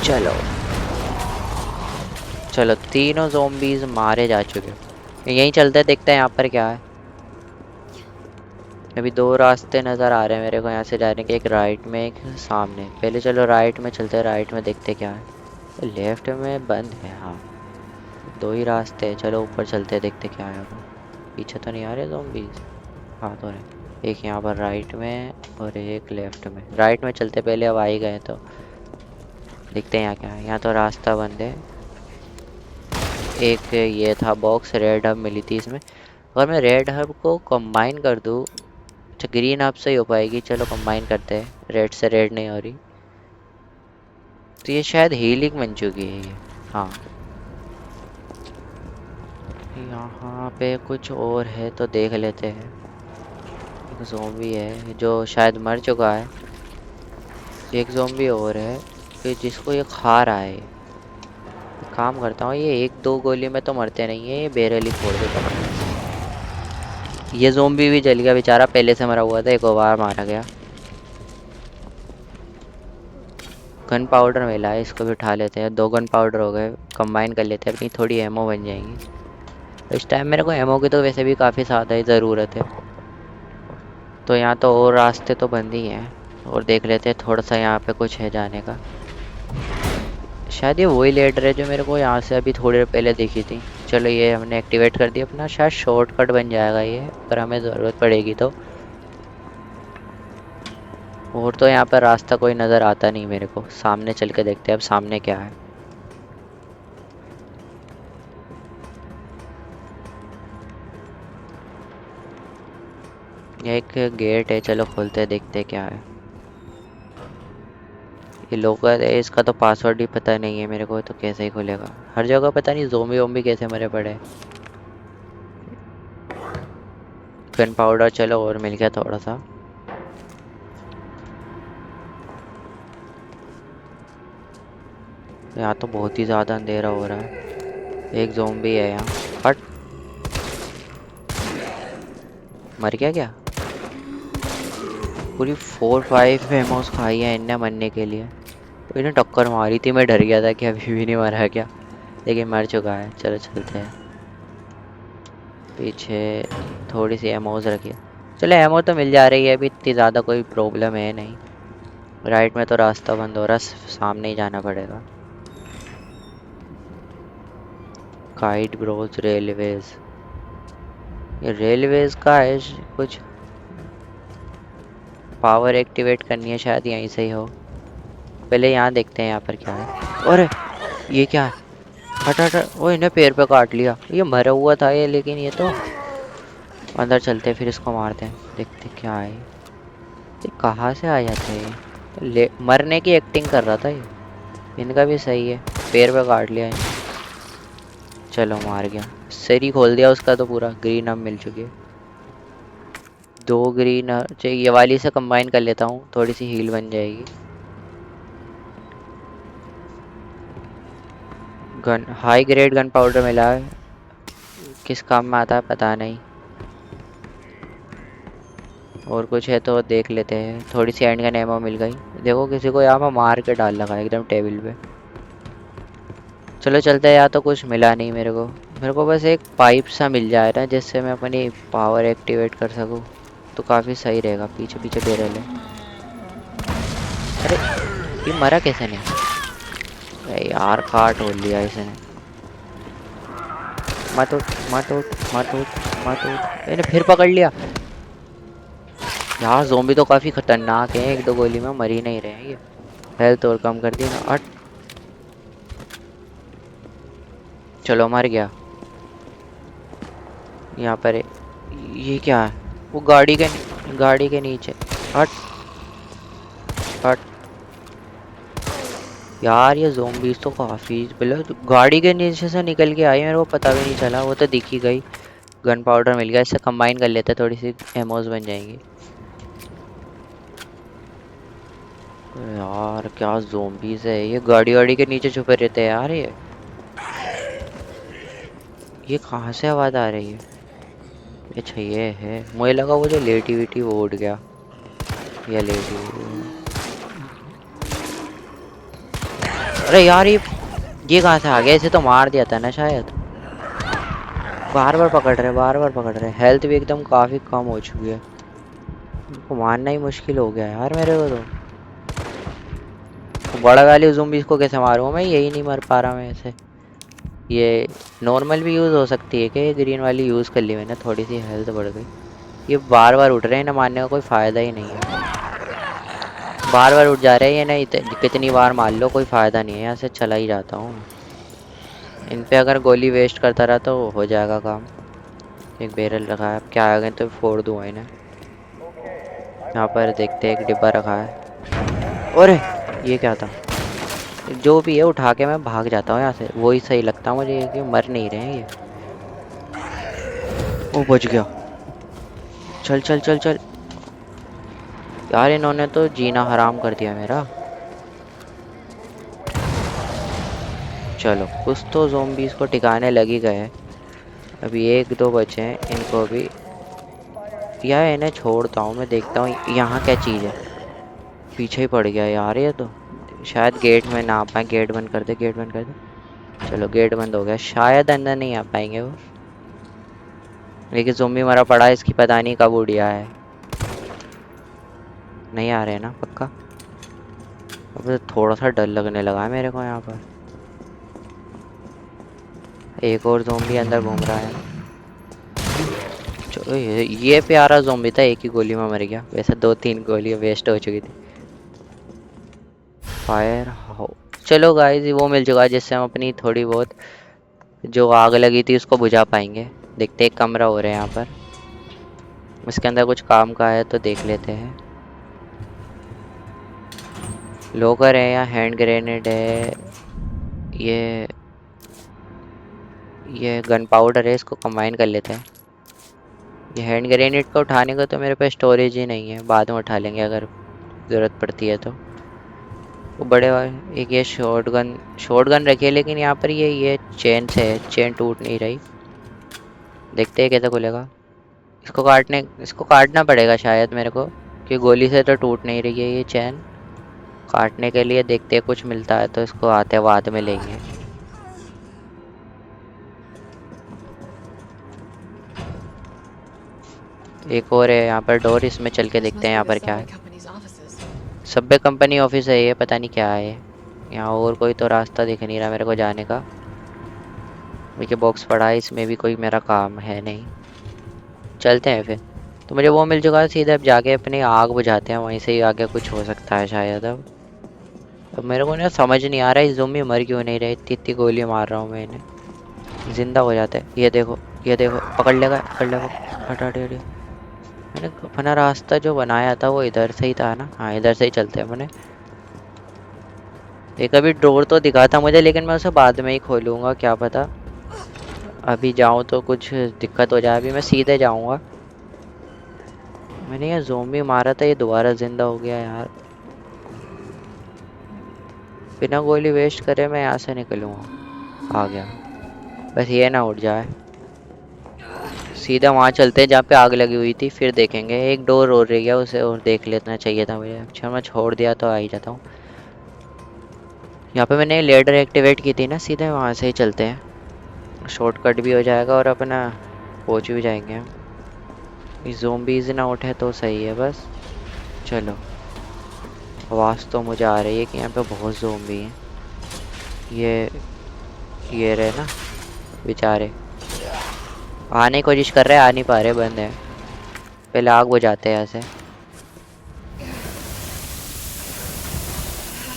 चलो चलो, तीनों ज़ोंबीज़ मारे जा चुके हैं। यहीं चलते हैं, देखते हैं यहाँ पर क्या है। अभी 2 रास्ते नज़र आ रहे हैं मेरे को यहाँ से जाने के, एक राइट में एक सामने। पहले चलो राइट में चलते हैं, राइट में देखते क्या है। लेफ्ट में बंद है, हाँ 2 ही रास्ते हैं। चलो ऊपर चलते हैं, देखते क्या है। पीछे तो नहीं आ रहे ज़ोंबीज़? हाँ तो रहे, एक यहाँ पर राइट में और एक लेफ्ट में। राइट में चलते पहले, अब आ ही गए तो देखते हैं यहाँ क्या है। यहाँ तो रास्ता बंद है। एक ये था बॉक्स, रेड हब मिली थी इसमें। अगर मैं रेड हब को कंबाइन कर दूँ, अच्छा ग्रीन हब से ही हो पाएगी। चलो कंबाइन करते हैं, रेड से रेड नहीं हो रही। तो ये शायद हीलिंग बन चुकी है ये, हाँ। यहाँ पे कुछ और है तो देख लेते हैं। एक ज़ोंबी है जो शायद मर चुका है, एक ज़ोंबी और है कि जिसको ये खा रहा है। काम करता हूँ, ये 1-2 गोली में तो मरते नहीं है, ये बैरल ही फोड़ देता है। ये ज़ोंबी भी जल गया बेचारा, पहले से मरा हुआ था, एक और बार मारा गया। गन पाउडर मिला है, इसको भी उठा लेते हैं। 2 गन पाउडर हो गए, कंबाइन कर लेते हैं, अपनी थोड़ी एमओ बन जाएंगी। इस टाइम मेरे को एमओ की तो वैसे भी काफ़ी ज़्यादा ही ज़रूरत है। तो यहाँ तो और रास्ते तो बंद ही हैं, और देख लेते हैं थोड़ा सा यहाँ पे कुछ है जाने का। शायद ये वही लेडर है जो मेरे को यहाँ से अभी थोड़ी देर पहले दिखी थी। चलो ये हमने एक्टिवेट कर दिया अपना, शायद शॉर्टकट बन जाएगा ये, अगर हमें ज़रूरत पड़ेगी तो। और तो यहाँ पर रास्ता कोई नज़र आता नहीं मेरे को। सामने चल के देखते हैं अब सामने क्या है। ये एक गेट है, चलो खोलते हैं, देखते हैं क्या है। ये लोकल है, इसका तो पासवर्ड ही पता नहीं है मेरे को, तो कैसे ही खुलेगा। हर जगह पता नहीं ज़ोंबी वोंबी कैसे मरे पड़े। गन पाउडर चलो और मिल गया थोड़ा सा। यहाँ तो बहुत ही ज़्यादा अंधेरा हो रहा है। एक ज़ोंबी है यहाँ। हट, मर गया क्या? पूरी 4-5 एमोस खाई है इनने मरने के लिए। तो इन्हें टक्कर मारी थी, मैं डर गया था कि अभी भी नहीं मरा है क्या, लेकिन मर चुका है। चलो चलते हैं। पीछे थोड़ी सी एमोस रखी है। चलो एमो तो मिल जा रही है, अभी इतनी ज़्यादा कोई प्रॉब्लम है नहीं। राइट में तो रास्ता बंद हो रहा, सामने ही जाना पड़ेगा। काइट ब्रोज रेलवेज, ये रेलवेज का है कुछ। पावर एक्टिवेट करनी है शायद, यहीं से ही हो। पहले यहाँ देखते हैं यहाँ पर क्या है। अरे ये क्या है? हट हट हट। ओ इन्हें पैर पे काट लिया। ये मरा हुआ था ये, लेकिन ये तो अंदर चलते हैं, फिर इसको मारते हैं, देखते हैं क्या है। ये कहाँ से आ जाते हैं ये? मरने की एक्टिंग कर रहा था ये। इनका भी सही है, पैर पे काट लिया है। चलो मार गया, सर ही खोल दिया उसका तो पूरा। ग्रीन अब मिल चुकी है। 2 ग्रीन चाहिए, ये वाली से कंबाइन कर लेता हूँ, थोड़ी सी हील बन जाएगी। Gun high grade gun powder मिला है, किस काम में आता है पता नहीं। और कुछ है तो देख लेते हैं। थोड़ी सी एंड गन एमो मिल गई। देखो किसी को यहाँ पर मार के डाल लगा एकदम टेबल पे। चलो चलते हैं। यहाँ तो कुछ मिला नहीं मेरे को बस एक पाइप सा मिल जाए ना, जिससे मैं अपनी पावर एक्टिवेट कर सकूँ, तो काफ़ी सही रहेगा। पीछे पीछे दे रहे। अरे ये मरा कैसे नहीं? अरे यार काट हो लिया इसने। मत उठ मत उठ मत उठ मत उठ। मैंने फिर पकड़ लिया यार। ज़ोंबी तो काफ़ी खतरनाक है, 1-2 गोली में मर ही नहीं रहे हैं ये। हेल्थ और कम कर दी ना। हट, चलो मर गया। यहाँ पर ये क्या है? वो गाड़ी के नीचे। हट हट यार, ये ज़ोंबीज़ तो काफ़ी मतलब गाड़ी के नीचे से निकल के आई, मेरे को पता भी नहीं चला। वो तो दिख ही गई। गन पाउडर मिल गया, इससे कंबाइन कर लेते, थोड़ी सी एमोज बन जाएंगी। यार क्या ज़ोंबीज़ है ये, गाड़ी के नीचे छुपे रहते हैं यार। ये कहाँ से आवाज़ आ रही है? अच्छा ये है, मुझे लगा वो जो लेटी वेटी वो उड़ गया। या लेटी। अरे यार ये कहाँ से आ गया? इसे तो मार दिया था ना शायद। बार बार पकड़ रहे। हेल्थ भी एकदम काफ़ी कम हो चुकी है। इनको मारना ही मुश्किल हो गया यार मेरे को तो बड़ा वाली ज़ोंबीज़ को कैसे मारूँ मैं? यही नहीं मर पा रहा मैं ऐसे। ये नॉर्मल भी यूज़ हो सकती है क्या? ये ग्रीन वाली यूज़ कर ली मैंने, थोड़ी सी हेल्थ बढ़ गई। ये बार बार उठ रहे हैं ना, मारने का कोई फ़ायदा ही नहीं है। बार बार उठ जा रहे हैं ये, नहीं कितनी बार मार लो कोई फ़ायदा नहीं है। यहाँ से चला ही जाता हूँ। इन पे अगर गोली वेस्ट करता रहा तो हो जाएगा काम। एक बैरल रखा है, अब क्या आ गए तो फोड़ दूँगा इन्हें। यहाँ पर देखते हैं, एक डिब्बा रखा है। अरे ये क्या था? जो भी है उठा के मैं भाग जाता हूँ यहाँ से, वही सही लगता है मुझे, कि मर नहीं रहे हैं ये। ओ बच गया। चल चल चल चल यार, इन्होंने तो जीना हराम कर दिया मेरा। चलो कुछ तो ज़ोंबीज़ को टिकाने लग ही गए। अभी 1-2 बचे हैं, इनको भी यार इन्हें छोड़ता हूँ, मैं देखता हूँ यहाँ क्या चीज़ है। पीछे ही पड़ गया यार ये तो। शायद गेट में ना आ पाए। गेट बंद कर दे, गेट बंद कर दे। चलो गेट बंद हो गया, शायद अंदर नहीं आ पाएंगे वो। लेकिन ज़ोंबी मरा पड़ा है, इसकी पता नहीं कब उड़िया है। नहीं आ रहे ना पक्का। अब तो थोड़ा सा डर लगने लगा है मेरे को यहाँ पर। एक और ज़ोंबी अंदर घूम रहा है। चलो ये प्यारा ज़ोंबी था, एक ही गोली में मर गया। वैसे 2-3 गोलियाँ वेस्ट हो चुकी थी। फायर हो, चलो गाइस वो मिल चुका है जिससे हम अपनी थोड़ी बहुत जो आग लगी थी उसको बुझा पाएंगे। देखते एक कमरा हो रहा है यहाँ पर, इसके अंदर कुछ काम का है तो देख लेते हैं। लॉकर है या हैंड ग्रेनेड है। ये गन पाउडर है, इसको कंबाइन कर लेते हैं। ये हैंड ग्रेनेड को उठाने को तो मेरे पास स्टोरेज ही नहीं है, बाद में उठा लेंगे अगर ज़रूरत पड़ती है तो। वो बड़े वाले एक ये शॉटगन रखी है, लेकिन यहाँ पर ये चेन से है, चेन टूट नहीं रही। देखते हैं कैसे खुलेगा। इसको काटना पड़ेगा शायद मेरे को, कि गोली से तो टूट नहीं रही है ये चेन। काटने के लिए देखते हैं कुछ मिलता है तो इसको आते बाद में लेंगे। एक और है यहाँ पर डोर, इसमें चल के देखते हैं यहाँ पर क्या है। सब्वे कंपनी ऑफिस है ये, पता नहीं क्या है यहाँ। और कोई तो रास्ता दिख नहीं रहा मेरे को जाने का। देखिए बॉक्स पड़ा है, इसमें भी कोई मेरा काम है नहीं। चलते हैं फिर। तो मुझे वो मिल चुका है, सीधे अब जाके अपनी आग बुझाते हैं, वहीं से ही आगे कुछ हो सकता है शायद। अब मेरे को ना समझ नहीं आ रहा है ज़ोंबी मर क्यों नहीं रहे। इतनी गोली मार रहा हूँ मैं इन्हें, जिंदा हो जाते हैं। ये देखो पकड़ लेगा। हटा दे। मैंने अपना रास्ता जो बनाया था वो इधर से ही था ना। हाँ इधर से ही चलते हैं अपने। एक अभी डोर तो दिखा था मुझे, लेकिन मैं उसे बाद में ही खोलूँगा, क्या पता अभी जाऊँ तो कुछ दिक्कत हो जाए। अभी मैं सीधे जाऊँगा। मैंने ये ज़ोंबी मारा था, ये दोबारा जिंदा हो गया यार। बिना गोली वेस्ट करे मैं यहाँ से निकलूँगा। आ गया, बस ये ना उठ जाए। सीधा वहाँ चलते हैं जहाँ पे आग लगी हुई थी, फिर देखेंगे। एक डोर और रह गया, उसे और देख लेना चाहिए था मुझे। अच्छा मैं छोड़ दिया तो आ ही जाता हूँ। यहाँ पे मैंने लेडर एक्टिवेट की थी ना, सीधे वहाँ से ही चलते हैं। शॉर्टकट भी हो जाएगा और अपना पहुँच भी जाएंगे हम। ज़ोंबीज़ ना उठे तो सही है बस। चलो आवाज़ तो मुझे आ रही है कि यहाँ पे बहुत ज़ोंबी हैं। ये रहे ना बेचारे, आने की कोशिश कर रहे हैं, आ नहीं पा रहे, बंद है। पहले आग बुझाते हैं ऐसे।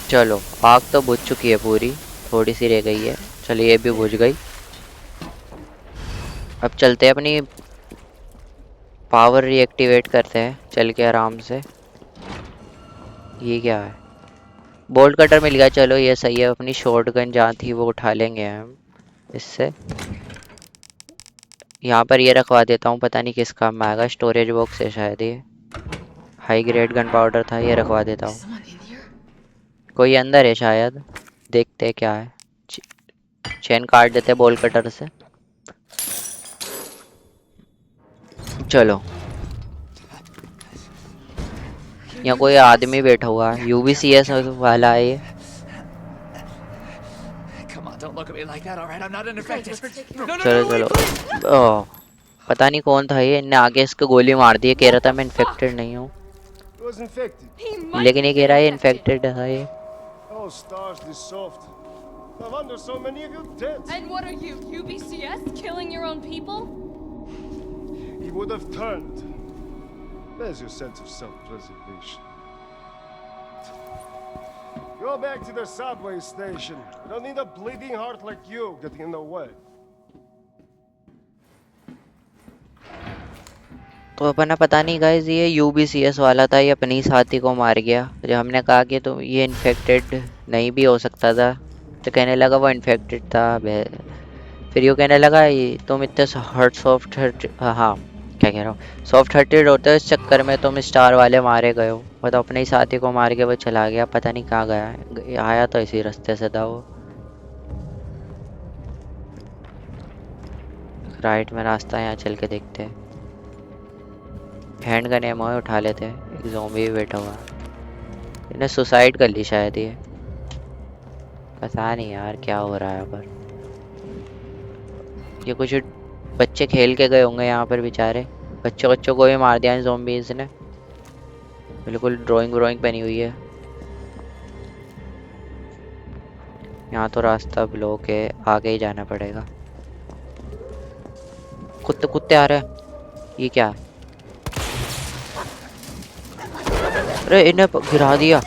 चलो आग तो बुझ चुकी है पूरी, थोड़ी सी रह गई है। चलिए ये भी बुझ गई। अब चलते हैं अपनी पावर रीएक्टिवेट करते हैं चल के आराम से। ये क्या है, बोल्ट कटर मिल गया, चलो ये सही है। अपनी शॉटगन जहाँ थी वो उठा लेंगे हम इससे। यहाँ पर ये रखवा देता हूँ, पता नहीं किस काम में आएगा। स्टोरेज बॉक्स है शायद, ये हाई ग्रेड गन पाउडर था, ये रखवा देता हूँ। कोई अंदर है शायद, देखते हैं क्या है। चेन काट देते हैं बोल्ट कटर से। चलो यहाँ कोई आदमी बैठा हुआ है, यूबीसीएस वाला है ये। चलो ओह पता नहीं कौन था ये, इनने आगे इसको गोली मार दी। कह रहा था मैं इन्फेक्टेड नहीं हूँ, लेकिन ये कह रहा है इन्फेक्टेड है ये। And what are you, UBCS? Killing your own people? He would have turned. There's your sense of self-preservation. Go back to the subway station. You don't need a bleeding heart like you getting in the way. तो अपना पता नहीं guys, ये यूबीसीएस वाला था, ये अपनी साथी को मार गया। जब हमने कहा कि तो ये इन्फेक्टेड नहीं भी हो सकता था, तो कहने लगा वो इन्फेक्टेड था। फिर यूँ कहने लगा तुम इतने सॉफ्ट क्या कह रहा हूँ, सॉफ्ट हार्टेड होते हो, इस चक्कर में तुम स्टार वाले मारे गए हो। मतलब अपने ही साथी को मार के वो चला गया, पता नहीं कहाँ गया। आया तो इसी रास्ते से था वो। राइट में रास्ता, यहाँ चल के देखते हैं। हैंड गन एमो है, उठा लेते हैं। एक ज़ॉम्बी भी बैठा हुआ है, इन्हें सुसाइड कर ली शायद ये, पता नहीं यार क्या हो रहा है यहाँ पर। ये कुछ बच्चे खेल के गए होंगे यहाँ पर बेचारे, बच्चों को भी मार दिया इन ज़ॉम्बीज़ ने। बिल्कुल ड्राइंग व्राइंग पहनी हुई है। यहाँ तो रास्ता ब्लॉक है, आगे ही जाना पड़ेगा। कुत्ते कुत्ते आ रहे हैं, ये क्या है? अरे इन्हें गिरा दिया,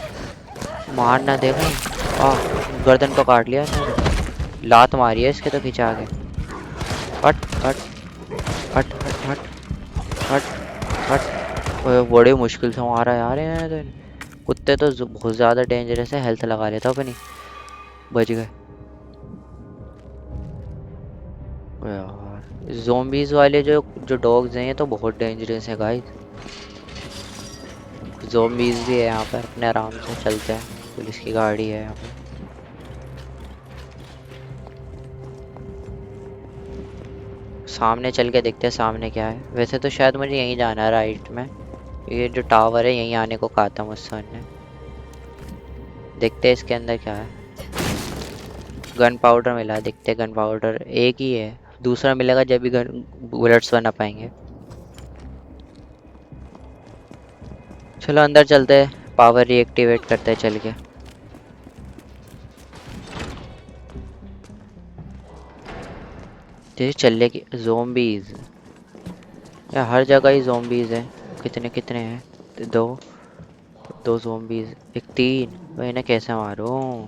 मारना देखा। गर्दन को काट लिया इन्होंने, लात मारी है इसके तो खिंचा के। हट हट हट हट हट हट हट। ओए, बड़े मुश्किल से मारा यार इन्हें तो। कुत्ते तो बहुत ज़्यादा डेंजरस है, हेल्थ लगा लेता अपनी। बच गए यार। ज़ॉम्बीज़ वाले जो जो डॉग्स हैं ये तो बहुत डेंजरस है गाइस। ज़ॉम्बीज़ भी है यहाँ पर, अपने आराम से चलते हैं। पुलिस की गाड़ी है यहाँ पर। सामने चल के देखते हैं सामने क्या है। वैसे तो शायद मुझे यहीं जाना है राइट में, ये जो टावर है यहीं आने को कहा था मुझसे ने। देखते हैं इसके अंदर क्या है। गन पाउडर मिला, देखते हैं। गन पाउडर एक ही है, दूसरा मिलेगा जब भी गन बुलेट्स बना पाएंगे। चलो अंदर चलते हैं, पावर रीएक्टिवेट करते हैं चल के। जैसे चलने की ज़ॉम्बीज़ या हर जगह ही ज़ॉम्बीज़ हैं। कितने कितने हैं? दो ज़ॉम्बीज़, एक तीन। तो इन्हें कैसे मारूं?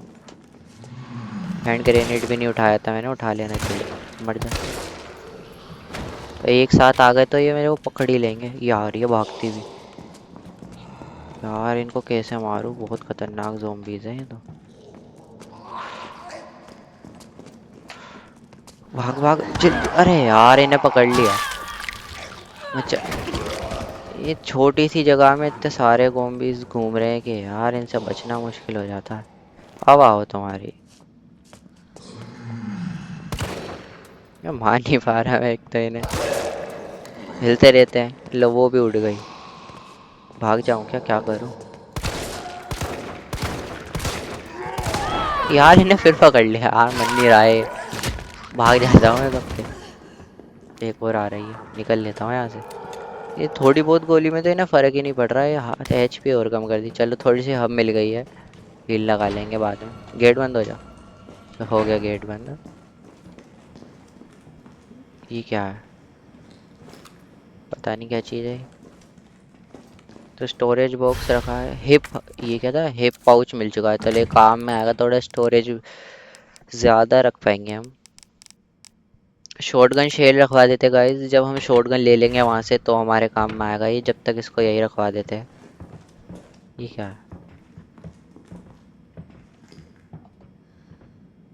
हैंड ग्रेनेड भी नहीं उठाया था मैंने, उठा लेना चाहिए। मर जा। तो एक साथ आ गए तो ये मेरे को पकड़ ही लेंगे। यार ये भागती भी यार, इनको कैसे मारूं? बहुत खतरनाक ज़ॉम्बीज़ हैं ये तो। भाग भाग जल्दी। अरे यार इन्हें पकड़ लिया। अच्छा, ये छोटी सी जगह में इतने सारे ज़ॉम्बीज़ घूम रहे हैं कि यार इनसे बचना मुश्किल हो जाता है। अब आओ तुम्हारी। मैं मान नहीं पा रहा मैं, एक तो इन्हें हिलते रहते हैं। लो वो भी उड़ गई। भाग जाऊं क्या? क्या करूं यार? इन्हें फिर पकड़ लिया यार, मन नहीं रहा है। भाग जाता हूँ मैं कब से। एक और आ रही है, निकल लेता हूँ यहाँ से। ये थोड़ी बहुत गोली में तो इन्हें फ़र्क ही नहीं पड़ रहा है। HP और कम कर दी। चलो थोड़ी सी हब मिल गई है, हील लगा लेंगे बाद में। गेट बंद हो जा। तो हो गया गेट बंद। ये क्या है? पता नहीं क्या चीज़ है। तो स्टोरेज बॉक्स रखा है। हिप, ये क्या था? हिप पाउच मिल चुका है। चलो ये काम में आएगा, थोड़ा स्टोरेज ज़्यादा रख पाएंगे हम। शॉटगन शेल रखवा देते गाइस, जब हम शॉटगन ले लेंगे वहाँ से तो हमारे काम में आएगा ये। जब तक इसको यही रखवा देते हैं। ये क्या है?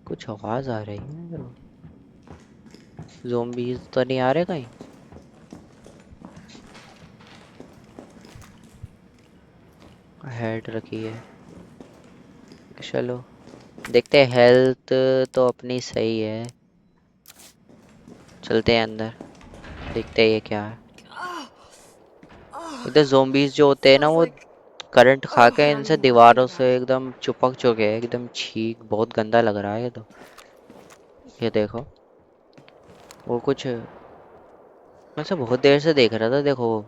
कुछ आवाज़ आ रही है। ज़ॉम्बीज़ तो नहीं आ रहे कहीं? हेड रखी है। चलो देखते हैं। हेल्थ तो अपनी सही है, चलते हैं अंदर, देखते हैं ये क्या है। इधर ज़ॉम्बीज़ जो होते हैं ना, वो करंट खा के इनसे दीवारों से एकदम चिपक चुके हैं। एकदम छीक, बहुत गंदा लग रहा है ये तो। ये देखो, वो कुछ मैं से बहुत देर से देख रहा था। देखो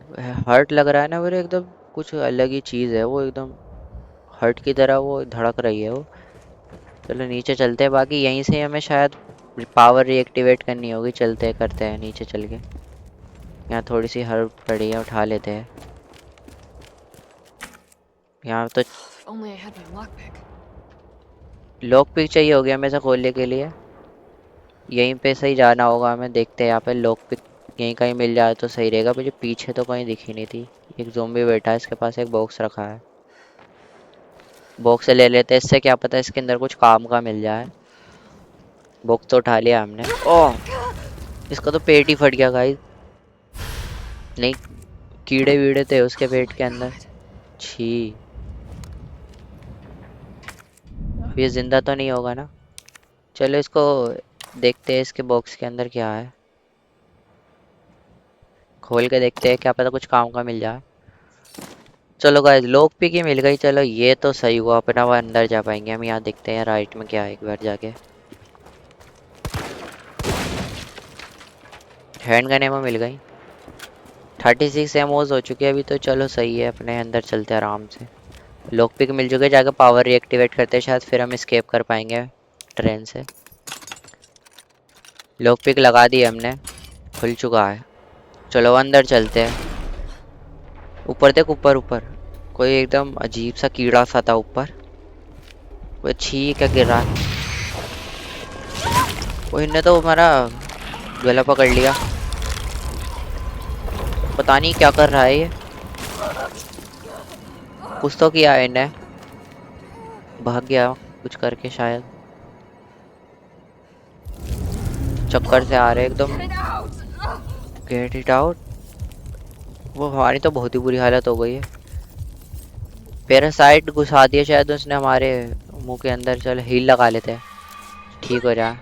हर्ट लग रहा है ना मेरे, एकदम कुछ अलग ही चीज़ है वो। एकदम हर्ट की तरह वो धड़क रही है वो। चलो नीचे चलते हैं। बाकी यहीं से हमें शायद पावर रीएक्टिवेट करनी होगी। चलते हैं, करते हैं नीचे चल के। यहाँ थोड़ी सी हर्ट पड़ी है, उठा लेते हैं। यहाँ तो Only I had my lockpick. Lock pick चाहिए होगी हमें से खोलने के लिए। यहीं पे सही जाना होगा हमें। देखते हैं यहाँ पे लॉक पिक यहीं कहीं मिल जाए तो सही रहेगा। मुझे पीछे तो कहीं दिखी नहीं थी। एक ज़ॉम्बी बैठा है, इसके पास एक बॉक्स रखा है। बॉक्स से ले लेते हैं, इससे क्या पता इसके अंदर कुछ काम का मिल जाए। बॉक्स तो उठा लिया हमने। ओह, इसका तो पेट ही फट गया गाइस। नहीं, कीड़े वीड़े थे उसके पेट के अंदर। छी, अब ये जिंदा तो नहीं होगा ना? चलो इसको देखते हैं, इसके बॉक्स के अंदर क्या है। खोल के देखते हैं, क्या पता कुछ काम का मिल जाए। चलो गाइस, लॉक पिक ही मिल गई। चलो ये तो सही हुआ, अपना वो अंदर जा पाएंगे हम। यहाँ देखते हैं राइट में क्या है, एक बार जाके। हैंड गन एमो मिल गई। 36 एमओज हो चुके हैं अभी तो। चलो सही है, अपने अंदर चलते हैं आराम से। लॉक पिक मिल चुके, जाके पावर रीएक्टिवेट करते हैं, शायद फिर हम एस्केप कर पाएंगे ट्रेन से। लॉक पिक लगा दी हमने, खुल चुका है। चलो अंदर चलते हैं। ऊपर देख, ऊपर ऊपर कोई एकदम अजीब सा कीड़ा सा था ऊपर। कोई छींक क्या गिर रहा है। वो इनने तो हमारा गला पकड़ लिया, पता नहीं क्या कर रहा है ये। कुछ तो किया है इन्हें, भाग गया कुछ करके शायद। चक्कर से आ रहे एकदम। Get it out. वो हमारी तो बहुत ही बुरी हालत हो गई है। पैरासाइट घुसा दिया शायद उसने हमारे मुंह के अंदर। चलो हील लगा लेते हैं, ठीक हो जाए।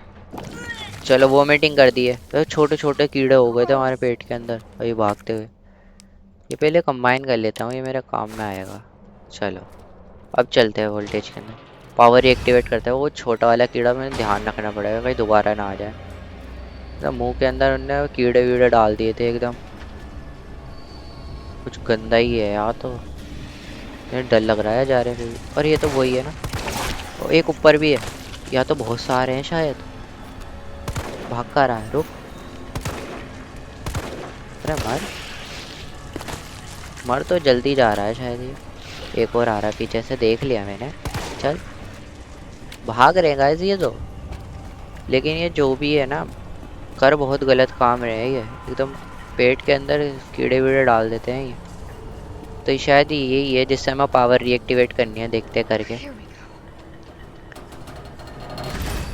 चलो वोमिटिंग कर दी है। तो छोटे छोटे कीड़े हो गए थे हमारे पेट के अंदर अभी भागते हुए। ये पहले कंबाइन कर लेता हूँ, ये मेरे काम में आएगा। चलो अब चलते हैं वोल्टेज के अंदर। पावर रीएक्टिवेट करते हैं। वो छोटा वाला कीड़ा में ध्यान रखना पड़ेगा कहीं दोबारा ना आ जाए। तो मुंह के अंदर उन्होंने कीड़े वीड़े डाल दिए थे एकदम। कुछ गंदा ही है यहाँ तो, डर लग रहा है जा रहे फिर। और ये तो वही है ना, और एक ऊपर भी है। यहाँ तो बहुत सारे हैं शायद। भाग कर रहा है, रुक। अरे मर तो जल्दी जा रहा है शायद ये। एक और आ रहा है पीछे से, देख लिया मैंने। चल भाग रहे गाइस ये तो। लेकिन ये जो भी है ना, कर बहुत गलत काम रहे हैं ये। एकदम पेट के अंदर कीड़े वीड़े डाल देते हैं ये। तो शायद यही है जिससे हमें पावर रीएक्टिवेट करनी है, देखते करके।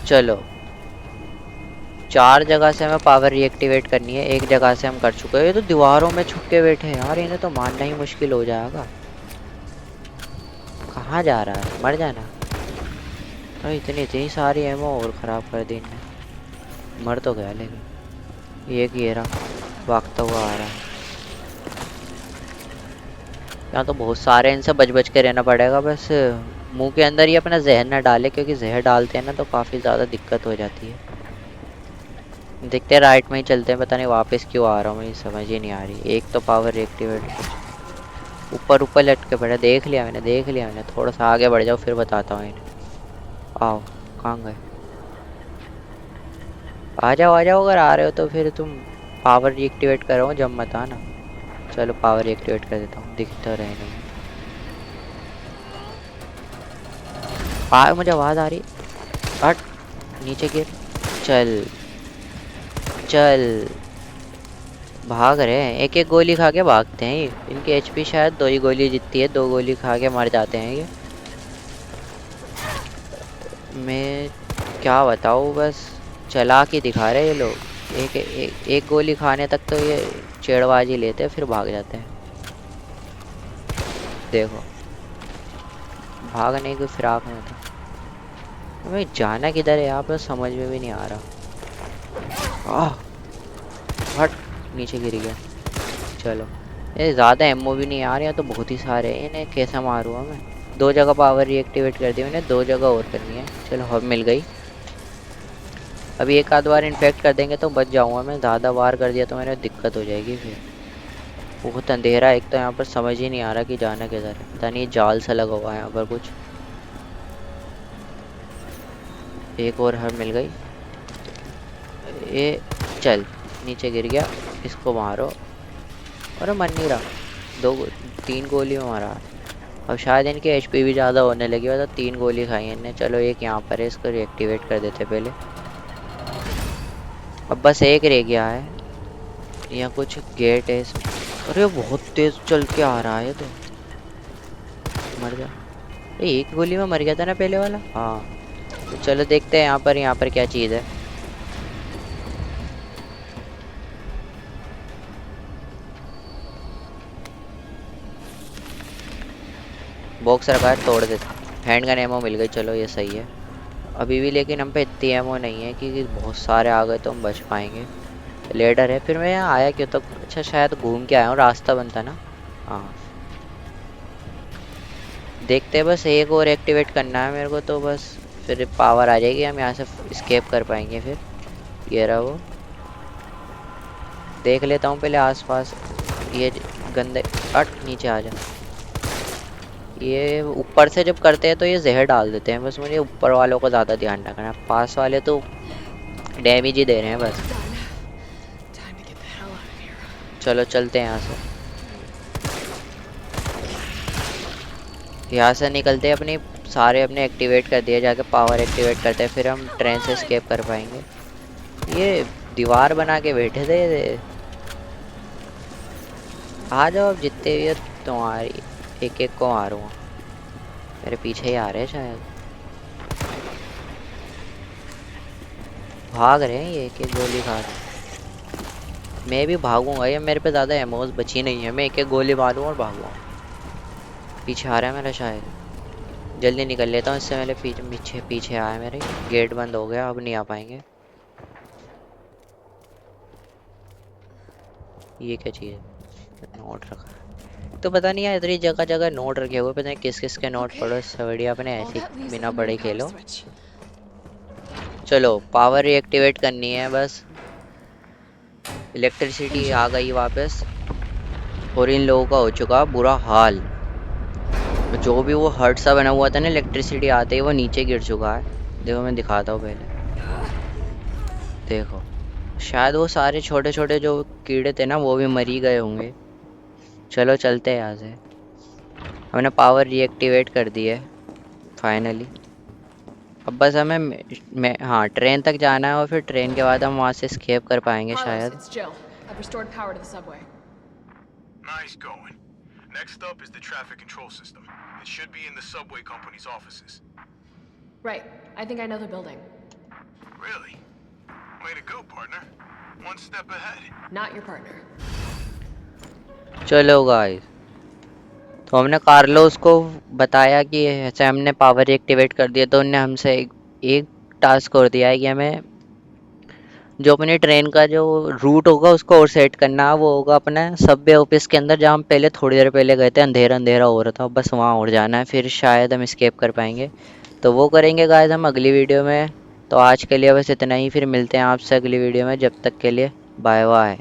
चलो 4 जगह से हमें पावर रीएक्टिवेट करनी है, एक जगह से हम कर चुके हैं। ये तो दीवारों में छुप के बैठे हैं यार, इन्हें तो मारना ही मुश्किल हो जाएगा। कहाँ जा रहा है, मर जाना। अरे इतनी सारी एमो और ख़राब कर दी इनने। मर तो गया लेकिन। ये घेरा भागता हुआ आ रहा है। यहाँ तो बहुत सारे, इनसे बच बच के रहना पड़ेगा। बस मुंह के अंदर ही अपना जहर ना डाले, क्योंकि जहर डालते हैं ना तो काफ़ी ज़्यादा दिक्कत हो जाती है। देखते हैं राइट में ही चलते हैं। पता नहीं वापस क्यों आ रहा हूँ, मुझे समझ ही नहीं आ रही। एक तो पावर एक्टिवेट ऊपर ऊपर लटके पड़े। देख लिया मैंने। थोड़ा सा आगे बढ़ जाओ फिर बताता हूँ इन्हें। आओ, कहाँ गए? आ जाओ अगर आ रहे हो तो फिर तुम पावर रीएक्टिवेट करो, जब मत आना। चलो पावर रीएक्टिवेट कर देता हूँ, दिखता रहे नहीं। मुझे आवाज़ आ रही। हट, नीचे गिर। चल भाग रहे हैं। एक एक गोली खा के भागते हैं ये। इनकी एचपी शायद 2 ही गोली जितती है, 2 गोली खा के मर जाते हैं ये। मैं क्या बताऊँ, बस चला के दिखा रहे ये लोग। एक गोली खाने तक तो ये चेड़बाजी लेते हैं, फिर भाग जाते हैं। देखो भागने की फिराक में था। हमें जाना किधर है यहाँ पर, समझ में भी नहीं आ रहा। हट, नीचे गिर गया। चलो ये ज़्यादा एमओ भी नहीं आ रही है तो बहुत ही सारे हैं। इन्हें कैसे मारूँगा मैं? 2 जगह पावर रीएक्टिवेट कर दी मैंने, 2 जगह और करनी है। चलो हब मिल गई। अभी एक आध बार इन्फेक्ट कर देंगे तो बच जाऊँगा मैं। ज़्यादा बार कर दिया तो मैंने दिक्कत हो जाएगी फिर। बहुत अंधेरा है एक तो यहाँ पर, समझ ही नहीं आ रहा कि जाना किधर है। पता नहीं जाल सा लगा हुआ है यहाँ पर कुछ। एक और हब मिल गई। ये चल नीचे गिर गया, इसको मारो। अरे मर नहीं रहा, 3 गोली में मारा। अब शायद इनके एचपी भी ज़्यादा होने लगी हो तो 3 गोली खाई इनने। चलो एक यहाँ पर है, इसको रिएक्टिवेट कर देते पहले। अब बस एक रह गया है। यहाँ कुछ गेट है इसमें। अरे बहुत तेज चल के आ रहा है तो मर गया। एक गोली में मर गया था ना पहले वाला। हाँ तो चलो देखते हैं यहाँ पर क्या चीज़ है। बॉक्स रखा है, तोड़ देता। हैंड गन एमो मिल गई, चलो ये सही है। अभी भी लेकिन हम पे इतनी एमो नहीं है कि बहुत सारे आ गए तो हम बच पाएंगे। लेडर है। फिर मैं यहाँ आया क्यों? तो अच्छा शायद घूम के आया हूँ, रास्ता बनता ना। हाँ देखते हैं, बस एक और एक्टिवेट करना है मेरे को, तो बस फिर पावर आ जाएगी, हम यहाँ से स्केप कर पाएंगे। फिर ये रहा वो, देख लेता हूँ पहले आसपास। ये गंदे अट नीचे आ जा। ये ऊपर से जब करते हैं तो ये जहर डाल देते हैं, बस मुझे ऊपर वालों को ज़्यादा ध्यान रखना है, पास वाले तो डैमेज ही दे रहे हैं बस। चलो चलते हैं यहाँ से, यहाँ से निकलते हैं। अपनी सारे अपने एक्टिवेट कर दिए, जाके पावर एक्टिवेट करते हैं, फिर हम ट्रेन से एस्केप कर पाएंगे। ये दीवार बना के बैठे थे। आ जाओ अब जितने भी हो तुम्हारी, एक एक को मारूंगा। मेरे पीछे ही आ रहे हैं शायद, भाग रहे हैं ये, एक एक गोली खा रहे। मैं भी भागूंगा, ये मेरे पे ज़्यादा एमोस बची नहीं है, मैं एक एक गोली मारूंगा और भागूंगा। पीछे आ रहा है मेरा शायद, जल्दी निकल लेता हूँ इससे पहले पीछे पीछे आया मेरे। गेट बंद हो गया, अब नहीं आ पाएंगे। ये क्या चीज़ है? नोट रखा है। तो पता नहीं यार, इतनी जगह जगह नोट रखे हुए, पता नहीं किस किस के नोट पढ़ो। सवड़िया अपने ऐसे ही बिना पढ़े खेलो। चलो पावर रीएक्टिवेट करनी है बस। इलेक्ट्रिसिटी आ गई वापस, और इन लोगों का हो चुका बुरा हाल। जो भी वो हर्ट सा बना हुआ था ना इलेक्ट्रिसिटी आते ही, वो नीचे गिर चुका है। देखो मैं दिखाता हूँ पहले, देखो शायद वो सारे छोटे छोटे जो कीड़े थे ना वो भी मरी गए होंगे। चलो चलते हैं यहाँ से, हमने पावर रीएक्टिवेट कर दी है फाइनली। अब बस हमें हाँ ट्रेन तक जाना है, और फिर ट्रेन के बाद हम वहाँ से एस्केप कर पाएंगे शायद। It's Jill. I've restored power to the subway. Nice going. Next up is the traffic control system. It should be in the subway company's offices. Right. I think I know the building. Really? Way to go, partner. One step ahead. Not your partner. चलो guys, तो हमने Carlos को बताया कि ऐसे हमने power activate कर दिया, तो उनने हमसे एक टास्क और दिया है कि हमें जो अपनी ट्रेन का जो रूट होगा उसको और सेट करना है। वो होगा अपना सबवे ऑफिस के अंदर, जहाँ हम पहले थोड़ी देर पहले गए थे, अंधेरा अंधेरा हो रहा था, बस वहाँ और जाना है, फिर शायद हम स्केप कर पाएंगे। तो वो करेंगे गाइस हम अगली वीडियो में। तो आज के लिए बस इतना ही, फिर मिलते हैं आपसे अगली वीडियो में। जब तक के लिए बाय बाय।